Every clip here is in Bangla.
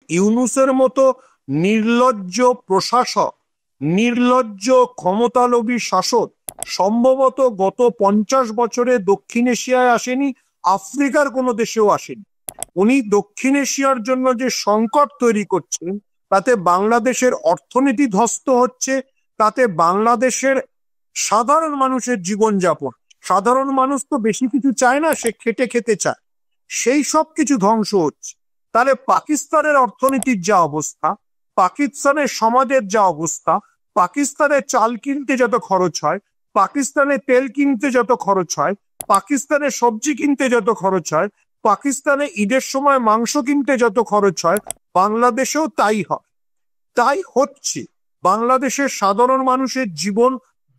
ইউনূসের মতো নির্লজ্জ প্রশাসক, নির্লজ্জ ক্ষমতালোভী শাসক সম্ভবত গত 50 বছরে দক্ষিণ এশিয়ায় আসেনি, আফ্রিকার কোনো দেশেও আসেনি। উনি দক্ষিণ এশিয়ার জন্য যে সংকট তৈরি করছেন, তাতে বাংলাদেশের অর্থনীতি ধ্বস্ত হচ্ছে, তাতে বাংলাদেশের সাধারণ মানুষের জীবনযাপন, সাধারণ মানুষ তো বেশি কিছু চায় না, সে খেটে খেতে চায়, সেই সব কিছু ধ্বংস হচ্ছে। তাহলে পাকিস্তানের অর্থনীতির যা অবস্থা, পাকিস্তানের সমাজের যা অবস্থা, পাকিস্তানের চাল কিনতে যত খরচ হয়, পাকিস্তানের তেল কিনতে যত খরচ হয়, পাকিস্তানের সবজি কিনতে যত খরচ হয়, পাকিস্তানে ঈদের সময় মাংস কিনতে যত খরচ হয়, বাংলাদেশেও তাই হয়, তাই হচ্ছে। বাংলাদেশের সাধারণ মানুষের জীবন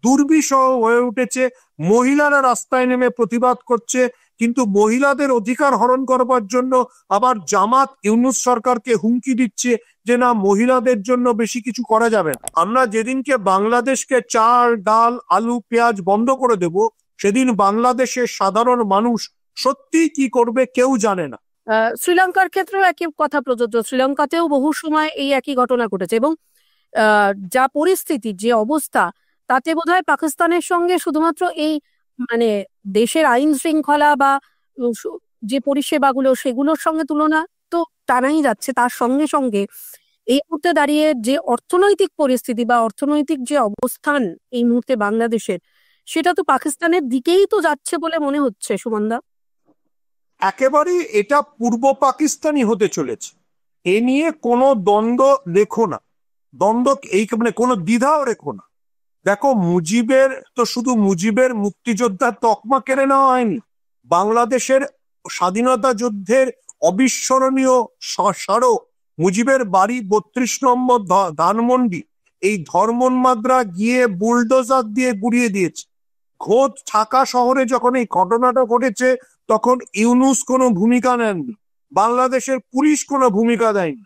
দুর্বিষহ হয়ে উঠেছে। মহিলারা রাস্তায় নেমে প্রতিবাদ করছে, কিন্তু মহিলাদের অধিকার হরণ করবার জন্য আবার জামাত ইউনূস সরকারকে হুমকি দিচ্ছে যে না, মহিলাদের জন্য বেশি কিছু করা যাবে না। আমরা যেদিনকে বাংলাদেশকে চাল ডাল আলু পেঁয়াজ বন্ধ করে দেব, সেদিন বাংলাদেশের সাধারণ মানুষ সত্যি কি করবে কেউ জানে না। শ্রীলঙ্কার ক্ষেত্রেও একই কথা প্রযোজ্য। শ্রীলঙ্কাতেও বহু সময় এই একই ঘটনা ঘটেছে, এবং যা পরিস্থিতি, যে অবস্থা, তাতে বোধহয় পাকিস্তানের সঙ্গে শুধুমাত্র এই মানে দেশের আইন শৃঙ্খলা বা যে পরিষেবাগুলো সেগুলোর সঙ্গে তুলনা তো টানাই যাচ্ছে, তার সঙ্গে সঙ্গে এই মুহূর্তে দাঁড়িয়ে যে অর্থনৈতিক পরিস্থিতি বা অর্থনৈতিক যে অবস্থান এই মুহূর্তে বাংলাদেশের, সেটা তো পাকিস্তানের দিকেই তো যাচ্ছে বলে মনে হচ্ছে, সুমনদা। একেবারে এটা পূর্ব পাকিস্তানি হতে চলেছে, এ নিয়ে কোনো দ্বন্দ্ব রেখো না, দ্বন্দ্ব এই মানে কোনো দ্বিধাও রেখো না। দেখো, মুজিবের তো শুধু মুজিবের মুক্তিযোদ্ধার তকমা কেড়ে নেওয়া হয়নি, বাংলাদেশের স্বাধীনতা যুদ্ধের অবিস্মরণীয় স্মারক মুজিবের বাড়ি 32 নম্বর ধানমন্ডি, এই ধর্মোন্মাদরা গিয়ে বুলডোজার দিয়ে গুড়িয়ে দিয়েছে। খোদ ঢাকা শহরে যখন এই ঘটনাটা ঘটেছে, তখন ইউনূস কোনো ভূমিকা নেননি, বাংলাদেশের পুলিশ কোনো ভূমিকা দেয়নি।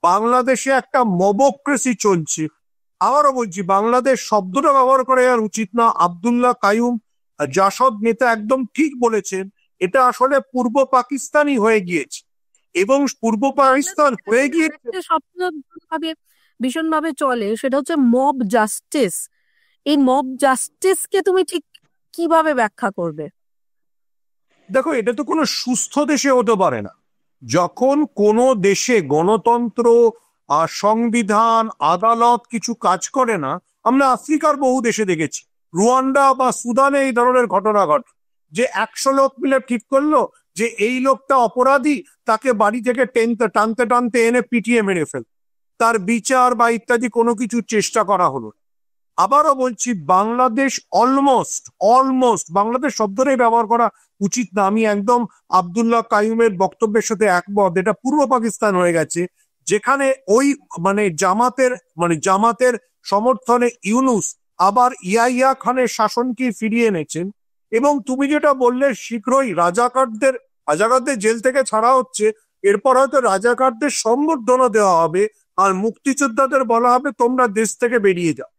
বাংলাদেশে একটা মবক্রেসি চলছে। আবারও বলছি, বাংলাদেশ শব্দটা ব্যবহার করে আর উচিত না। আব্দুল্লাহ কাইয়ুম জাসদ নেতা একদম ঠিক বলেছেন, এটা আসলে পূর্ব পাকিস্তানি হয়ে গিয়েছে, এবং পূর্ব পাকিস্তান হয়ে গিয়েছে সবভাবে ভীষণভাবে চলে, সেটা হচ্ছে মব জাস্টিস। এই মব জাস্টিসকে তুমি ঠিক কিভাবে ব্যাখ্যা করবে? দেখো, এটা তো কোনো সুস্থ দেশে হতে পারে না। যখন কোনো দেশে গণতন্ত্র আর সংবিধান আদালত কিছু কাজ করে না, আমরা আফ্রিকার বহু দেশে দেখেছি, রুয়ান্ডা বা সুদানে এই ধরনের ঘটনা ঘটে, যে 100 লোক মিলে ঠিক করলো যে এই লোকটা অপরাধী, তাকে বাড়ি থেকে টানতে টানতে এনে পিটিয়ে মেরে ফেল, তার বিচার বা ইত্যাদি কোনো কিছু চেষ্টা করা হলো। আবারও বলছি, বাংলাদেশ অলমোস্ট অলমোস্ট বাংলাদেশ শব্দটাই ব্যবহার করা উচিত না। আমি একদম আব্দুল্লাহ কাইয়ুমের বক্তব্যের সাথে একমত, এটা পূর্ব পাকিস্তান হয়ে গেছে, যেখানে ওই জামাতের সমর্থনে ইউনূস আবার ইয়াহিয়া খানের শাসনকে ফিরিয়ে এনেছেন। এবং তুমি যেটা বললে, শীঘ্রই রাজাকারদের জেল থেকে ছাড়া হচ্ছে, এরপর হয়তো রাজাকারদের সম্বর্ধনা দেওয়া হবে, আর মুক্তিযোদ্ধাদের বলা হবে তোমরা দেশ থেকে বেরিয়ে যাও।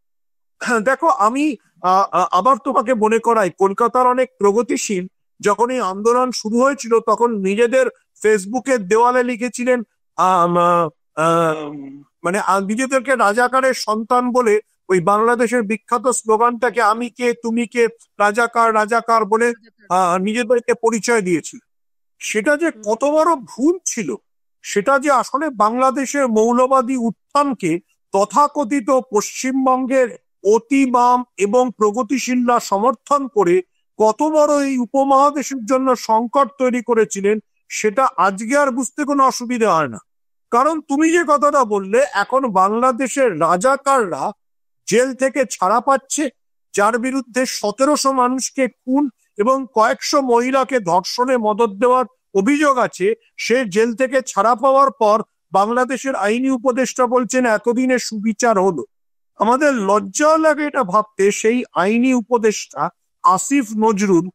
দেখো, আমি আবার তোমাকে মনে করাই, কলকাতার অনেক প্রগতিশীল যখন এই আন্দোলন শুরু হয়েছিল, তখন নিজেদের ফেসবুকের দেওয়ালে লিখেছিলেন মানে নিজেদেরকে রাজাকারের সন্তান বলে, ওই বাংলাদেশের বিখ্যাত স্লোগানটাকে আমি কে তুমি কে রাজাকার রাজাকার বলে নিজেদেরকে পরিচয় দিয়েছিল। সেটা যে কত বড় ভুল ছিল, সেটা যে আসলে বাংলাদেশের মৌলবাদী উত্থানকে তথাকথিত পশ্চিমবঙ্গের অতি বাম এবং প্রগতিশীলরা সমর্থন করে কত বড় এই উপমহাদেশের জন্য সংকট তৈরি করেছিলেন, সেটা আজকে আর বুঝতে কোনো অসুবিধা হয় না। কারণ তুমি যে কথাটা বললে, এখন বাংলাদেশের রাজাকাররা জেল থেকে ছাড়া পাচ্ছে, যার বিরুদ্ধে 1700 মানুষকে খুন এবং কয়েকশো মহিলাকে ধর্ষণে মদদ দেওয়ার অভিযোগ আছে, সে জেল থেকে ছাড়া পাওয়ার পর বাংলাদেশের আইনি উপদেষ্টা বলছেন এতদিনে সুবিচার হলো। আমাদের লজ্জা লাগে এটা ভাবতে, সেই আইনি উপদেষ্টা আসিফ নজরুল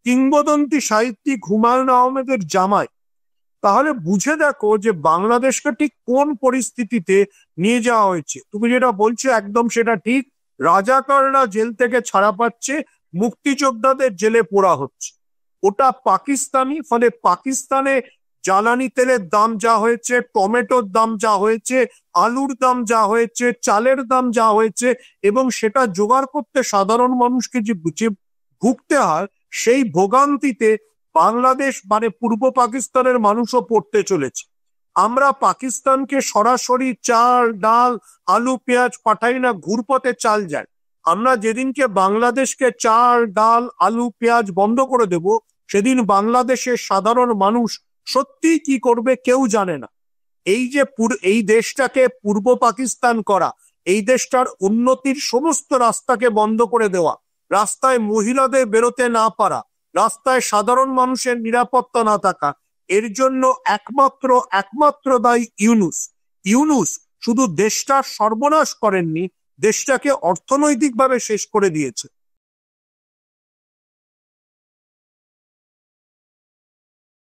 কিংবদন্তি সাহিত্যিক হুমায়ুন আহমেদের জামাই। তাহলে বুঝে দেখো যে বাংলাদেশকে ঠিক কোন পরিস্থিতিতে নিয়ে যাওয়া হয়েছে। তুমি যেটা বলছো একদম সেটা ঠিক, রাজাকাররা জেল থেকে ছাড়া পাচ্ছে, মুক্তিযোদ্ধাদের জেলে পোড়া হচ্ছে, ওটা পাকিস্তানি। ফলে পাকিস্তানে জ্বালানি তেলের দাম যা হয়েছে, টমেটোর দাম যা হয়েছে, আলুর দাম যা হয়েছে, চালের দাম যা হয়েছে, এবং সেটা জোগাড় করতে সাধারণ মানুষকে যে ভুগতে হয়, সেই ভোগান্তিতে বাংলাদেশ মানে পূর্ব পাকিস্তানের মানুষও পড়তে চলেছে। আমরা পাকিস্তানকে সরাসরি চাল ডাল আলু পেঁয়াজ পাঠাই না, ঘুরপথে চাল যায়। আমরা যেদিনকে বাংলাদেশকে চাল ডাল আলু পেঁয়াজ বন্ধ করে দেব, সেদিন বাংলাদেশের সাধারণ মানুষ সত্যি কি করবে কেউ জানে না। এই যে এই দেশটাকে পূর্ব পাকিস্তান করা, এই দেশটার উন্নতির সমস্ত রাস্তাকে বন্ধ করে দেওয়া, রাস্তায় মহিলাদের বেরোতে না পারা, রাস্তায় সাধারণ মানুষের নিরাপত্তা না থাকা, এর জন্য একমাত্র দায়ী ইউনূস। ইউনূস শুধু দেশটার সর্বনাশ করেননি, দেশটাকে অর্থনৈতিকভাবে শেষ করে দিয়েছে।